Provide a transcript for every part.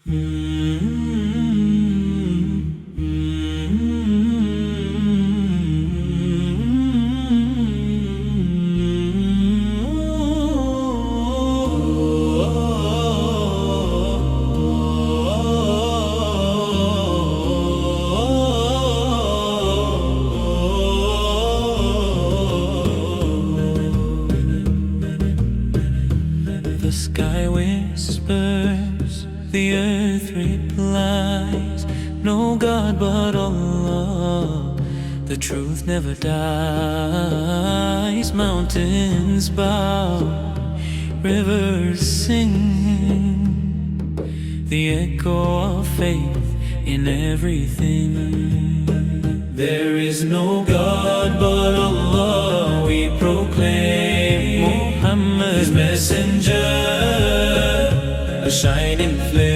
The sky whispers, the earth replies, no God but Allah, the truth never dies. Mountains bow, rivers sing, the echo of faith in everything. There is no God but Allah, we proclaim Muhammad, His messenger, a shining flame.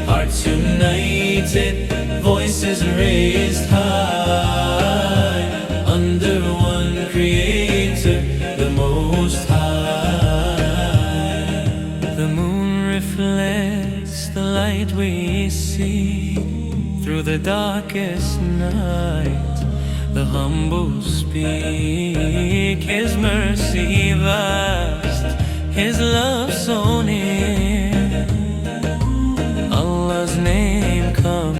Hearts united, voices raised high, under one Creator, the Most High. The moon reflects the light we see through the darkest night. The humble speak, His mercy vast, His love